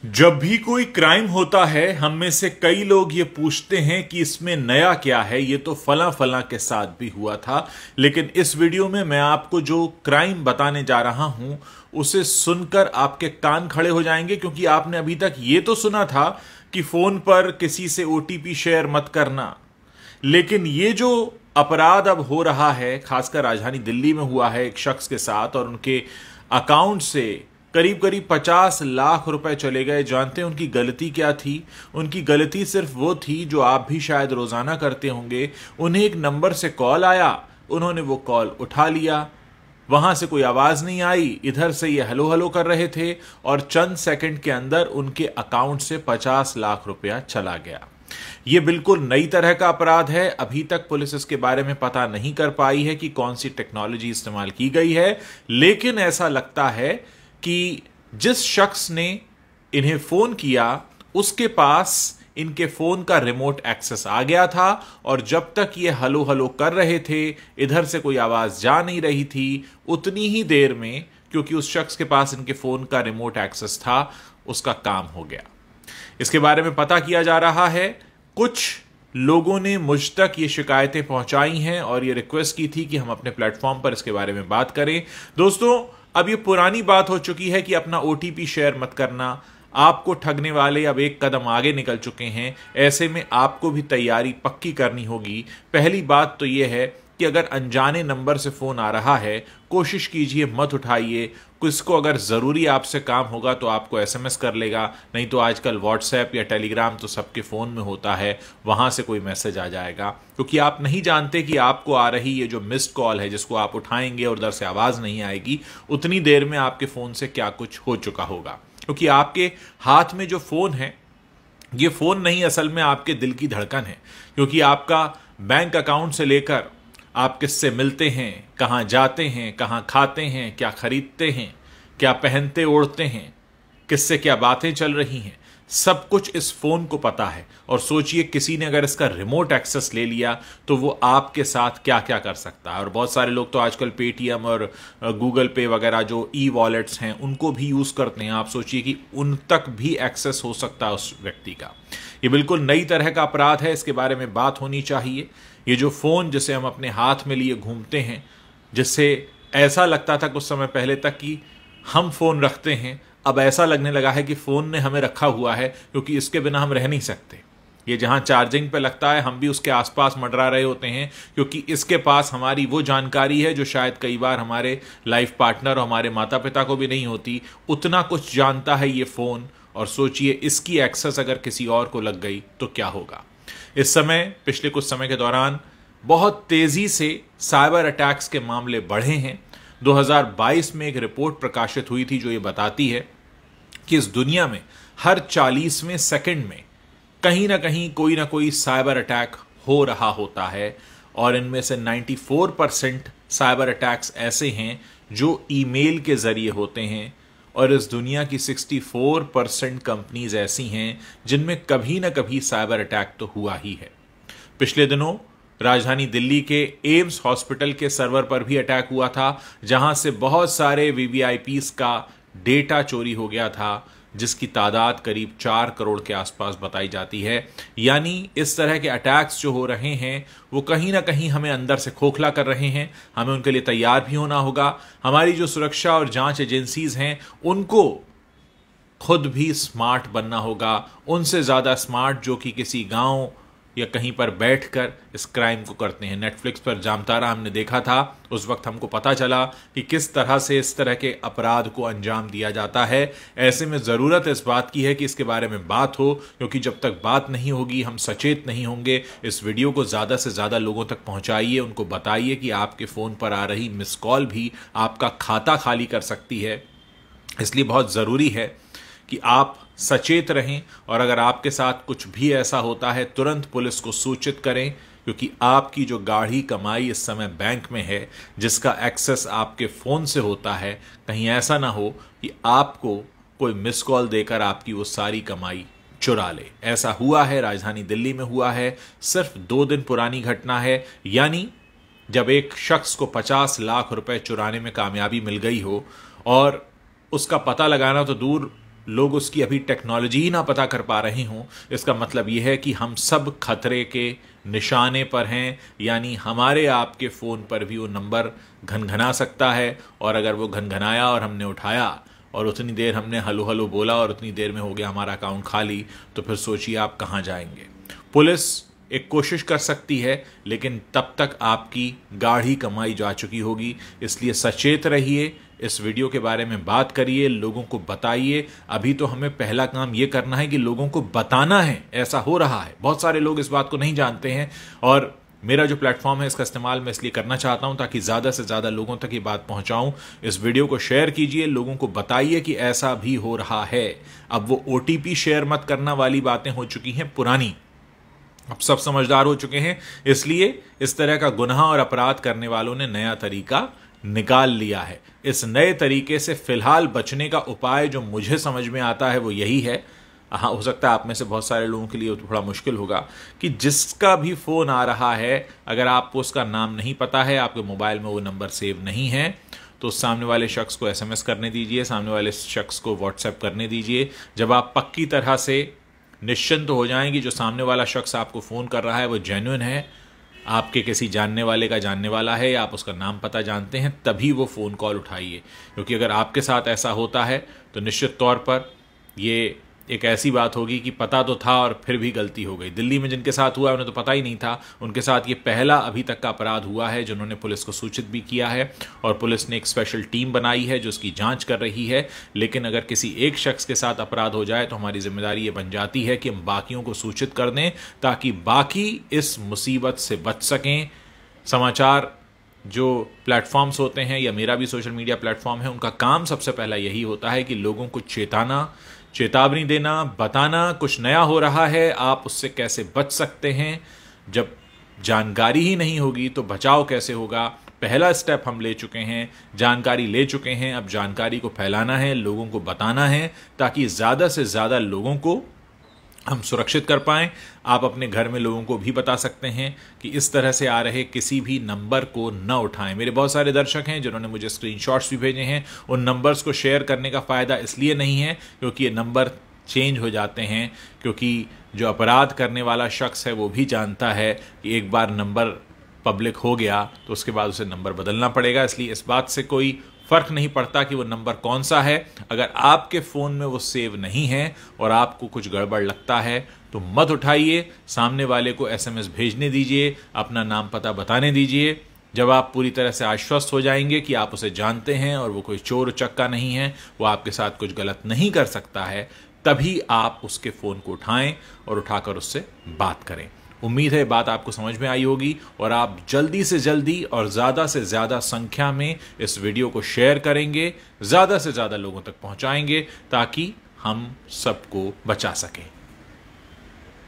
जब भी कोई क्राइम होता है हम में से कई लोग ये पूछते हैं कि इसमें नया क्या है। ये तो फला फला के साथ भी हुआ था। लेकिन इस वीडियो में मैं आपको जो क्राइम बताने जा रहा हूं उसे सुनकर आपके कान खड़े हो जाएंगे, क्योंकि आपने अभी तक ये तो सुना था कि फोन पर किसी से ओटीपी शेयर मत करना, लेकिन ये जो अपराध अब हो रहा है, खासकर राजधानी दिल्ली में हुआ है एक शख्स के साथ, और उनके अकाउंट से करीब करीब 50 लाख रुपए चले गए। जानते हैं उनकी गलती क्या थी? उनकी गलती सिर्फ वो थी जो आप भी शायद रोजाना करते होंगे। उन्हें एक नंबर से कॉल आया, उन्होंने वो कॉल उठा लिया, वहां से कोई आवाज नहीं आई, इधर से ये हेलो हेलो कर रहे थे और चंद सेकंड के अंदर उनके अकाउंट से 50 लाख रुपया चला गया। यह बिल्कुल नई तरह का अपराध है। अभी तक पुलिस इसके बारे में पता नहीं कर पाई है कि कौन सी टेक्नोलॉजी इस्तेमाल की गई है, लेकिन ऐसा लगता है कि जिस शख्स ने इन्हें फोन किया उसके पास इनके फोन का रिमोट एक्सेस आ गया था, और जब तक ये हलो हलो कर रहे थे, इधर से कोई आवाज जा नहीं रही थी, उतनी ही देर में, क्योंकि उस शख्स के पास इनके फोन का रिमोट एक्सेस था, उसका काम हो गया। इसके बारे में पता किया जा रहा है। कुछ लोगों ने मुझ तक ये शिकायतें पहुंचाई हैं और ये रिक्वेस्ट की थी कि हम अपने प्लेटफॉर्म पर इसके बारे में बात करें। दोस्तों, अब ये पुरानी बात हो चुकी है कि अपना ओटीपी शेयर मत करना। आपको ठगने वाले अब एक कदम आगे निकल चुके हैं। ऐसे में आपको भी तैयारी पक्की करनी होगी। पहली बात तो यह है कि अगर अनजाने नंबर से फोन आ रहा है, कोशिश कीजिए मत उठाइए। किसको अगर जरूरी आपसे काम होगा तो आपको एसएमएस कर लेगा, नहीं तो आजकल व्हाट्सएप या टेलीग्राम तो सबके फोन में होता है, वहां से कोई मैसेज आ जाएगा। क्योंकि आप नहीं जानते कि आपको आ रही ये जो मिस्ड कॉल है, जिसको आप उठाएंगे और उधर से आवाज नहीं आएगी, उतनी देर में आपके फोन से क्या कुछ हो चुका होगा। क्योंकि आपके हाथ में जो फोन है, ये फोन नहीं, असल में आपके दिल की धड़कन है। क्योंकि आपका बैंक अकाउंट से लेकर आप किससे मिलते हैं, कहां जाते हैं, कहां खाते हैं, क्या खरीदते हैं, क्या पहनते ओढ़ते हैं, किससे क्या बातें चल रही हैं, सब कुछ इस फोन को पता है। और सोचिए किसी ने अगर इसका रिमोट एक्सेस ले लिया तो वो आपके साथ क्या क्या कर सकता है। और बहुत सारे लोग तो आजकल पेटीएम और गूगल पे वगैरह जो ई वॉलेट्स हैं उनको भी यूज करते हैं। आप सोचिए कि उन तक भी एक्सेस हो सकता है उस व्यक्ति का। ये बिल्कुल नई तरह का अपराध है, इसके बारे में बात होनी चाहिए। ये जो फोन जिसे हम अपने हाथ में लिए घूमते हैं, जिससे ऐसा लगता था कुछ समय पहले तक कि हम फोन रखते हैं, अब ऐसा लगने लगा है कि फोन ने हमें रखा हुआ है, क्योंकि इसके बिना हम रह नहीं सकते। ये जहां चार्जिंग पे लगता है हम भी उसके आसपास मंडरा रहे होते हैं, क्योंकि इसके पास हमारी वो जानकारी है जो शायद कई बार हमारे लाइफ पार्टनर और हमारे माता पिता को भी नहीं होती। उतना कुछ जानता है ये फोन। और सोचिए इसकी एक्सेस अगर किसी और को लग गई तो क्या होगा। इस समय, पिछले कुछ समय के दौरान बहुत तेजी से साइबर अटैक्स के मामले बढ़े हैं। 2022 में एक रिपोर्ट प्रकाशित हुई थी जो ये बताती है कि इस दुनिया में हर 40वें सेकंड में कहीं ना कोई साइबर अटैक हो रहा होता है, और इनमें से 94% साइबर अटैक्स ऐसे हैं जो ईमेल के जरिए होते हैं, और इस दुनिया की 64% कंपनीज ऐसी हैं जिनमें कभी ना कभी साइबर अटैक तो हुआ ही है। पिछले दिनों राजधानी दिल्ली के एम्स हॉस्पिटल के सर्वर पर भी अटैक हुआ था, जहां से बहुत सारे वीवीआईपीज का डेटा चोरी हो गया था, जिसकी तादाद करीब 4 करोड़ के आसपास बताई जाती है। यानी इस तरह के अटैक्स जो हो रहे हैं वो कहीं ना कहीं हमें अंदर से खोखला कर रहे हैं। हमें उनके लिए तैयार भी होना होगा। हमारी जो सुरक्षा और जांच एजेंसीज हैं उनको खुद भी स्मार्ट बनना होगा, उनसे ज्यादा स्मार्ट जो कि किसी गांव या कहीं पर बैठकर इस क्राइम को करते हैं। नेटफ्लिक्स पर जामतारा हमने देखा था, उस वक्त हमको पता चला कि किस तरह से इस तरह के अपराध को अंजाम दिया जाता है। ऐसे में जरूरत इस बात की है कि इसके बारे में बात हो, क्योंकि जब तक बात नहीं होगी, हम सचेत नहीं होंगे। इस वीडियो को ज्यादा से ज्यादा लोगों तक पहुंचाइए, उनको बताइए कि आपके फोन पर आ रही मिस कॉल भी आपका खाता खाली कर सकती है। इसलिए बहुत जरूरी है कि आप सचेत रहें, और अगर आपके साथ कुछ भी ऐसा होता है तुरंत पुलिस को सूचित करें, क्योंकि आपकी जो गाढ़ी कमाई इस समय बैंक में है, जिसका एक्सेस आपके फोन से होता है, कहीं ऐसा ना हो कि आपको कोई मिस कॉल देकर आपकी वो सारी कमाई चुरा ले। ऐसा हुआ है, राजधानी दिल्ली में हुआ है। सिर्फ 2 दिन पुरानी घटना है। यानी जब एक शख्स को 50 लाख रुपए चुराने में कामयाबी मिल गई हो, और उसका पता लगाना तो दूर लोग उसकी अभी टेक्नोलॉजी ही ना पता कर पा रहे हों, इसका मतलब यह है कि हम सब खतरे के निशाने पर हैं। यानी हमारे आपके फ़ोन पर भी वो नंबर घनघना सकता है, और अगर वो घनघनाया और हमने उठाया और उतनी देर हमने हलो हलो बोला और उतनी देर में हो गया हमारा अकाउंट खाली, तो फिर सोचिए आप कहाँ जाएंगे। पुलिस एक कोशिश कर सकती है, लेकिन तब तक आपकी गाढ़ी कमाई जा चुकी होगी। इसलिए सचेत रहिए, इस वीडियो के बारे में बात करिए, लोगों को बताइए। अभी तो हमें पहला काम यह करना है कि लोगों को बताना है ऐसा हो रहा है। बहुत सारे लोग इस बात को नहीं जानते हैं, और मेरा जो प्लेटफॉर्म है इसका इस्तेमाल मैं इसलिए करना चाहता हूं ताकि ज़्यादा से ज़्यादा लोगों तक ये बात पहुंचाऊं। इस वीडियो को शेयर कीजिए, लोगों को बताइए कि ऐसा भी हो रहा है। अब वो OTP शेयर मत करना वाली बातें हो चुकी हैं पुरानी, अब सब समझदार हो चुके हैं। इसलिए इस तरह का गुनाह और अपराध करने वालों ने नया तरीका निकाल लिया है। इस नए तरीके से फिलहाल बचने का उपाय जो मुझे समझ में आता है वो यही है। हाँ, हो सकता है आप में से बहुत सारे लोगों के लिए थोड़ा मुश्किल होगा कि जिसका भी फ़ोन आ रहा है, अगर आपको उसका नाम नहीं पता है, आपके मोबाइल में वो नंबर सेव नहीं है, तो सामने वाले शख्स को SMS करने दीजिए, सामने वाले शख्स को WhatsApp करने दीजिए। जब आप पक्की तरह से निश्चिंत हो जाएं कि जो सामने वाला शख्स आपको फ़ोन कर रहा है वो जेन्युइन है, आपके किसी जानने वाले का जानने वाला है, या आप उसका नाम पता जानते हैं, तभी वो फ़ोन कॉल उठाइए। क्योंकि अगर आपके साथ ऐसा होता है तो निश्चित तौर पर ये एक ऐसी बात होगी कि पता तो था और फिर भी गलती हो गई। दिल्ली में जिनके साथ हुआ उन्हें तो पता ही नहीं था, उनके साथ ये पहला अभी तक का अपराध हुआ है जिन्होंने पुलिस को सूचित भी किया है, और पुलिस ने एक स्पेशल टीम बनाई है जो उसकी जांच कर रही है। लेकिन अगर किसी एक शख्स के साथ अपराध हो जाए तो हमारी जिम्मेदारी ये बन जाती है कि हम बाकियों को सूचित कर दें ताकि बाकी इस मुसीबत से बच सकें। समाचार जो प्लेटफॉर्म्स होते हैं, या मेरा भी सोशल मीडिया प्लेटफॉर्म है, उनका काम सबसे पहला यही होता है कि लोगों को चेतावनी देना, बताना कुछ नया हो रहा है, आप उससे कैसे बच सकते हैं। जब जानकारी ही नहीं होगी तो बचाव कैसे होगा। पहला स्टेप हम ले चुके हैं, जानकारी ले चुके हैं, अब जानकारी को फैलाना है, लोगों को बताना है ताकि ज़्यादा से ज़्यादा लोगों को हम सुरक्षित कर पाएं। आप अपने घर में लोगों को भी बता सकते हैं कि इस तरह से आ रहे किसी भी नंबर को न उठाएं। मेरे बहुत सारे दर्शक हैं जिन्होंने मुझे स्क्रीनशॉट्स भी भेजे हैं। उन नंबर्स को शेयर करने का फ़ायदा इसलिए नहीं है क्योंकि ये नंबर चेंज हो जाते हैं, क्योंकि जो अपराध करने वाला शख्स है वो भी जानता है कि एक बार नंबर पब्लिक हो गया तो उसके बाद उसे नंबर बदलना पड़ेगा। इसलिए इस बात से कोई फ़र्क नहीं पड़ता कि वो नंबर कौन सा है। अगर आपके फ़ोन में वो सेव नहीं है और आपको कुछ गड़बड़ लगता है तो मत उठाइए, सामने वाले को SMS भेजने दीजिए, अपना नाम पता बताने दीजिए। जब आप पूरी तरह से आश्वस्त हो जाएंगे कि आप उसे जानते हैं और वो कोई चोर उचक्का नहीं है, वो आपके साथ कुछ गलत नहीं कर सकता है, तभी आप उसके फ़ोन को उठाएं और उठाकर उससे बात करें। उम्मीद है बात आपको समझ में आई होगी और आप जल्दी से जल्दी और ज़्यादा से ज़्यादा संख्या में इस वीडियो को शेयर करेंगे, ज़्यादा से ज़्यादा लोगों तक पहुंचाएंगे ताकि हम सबको बचा सकें।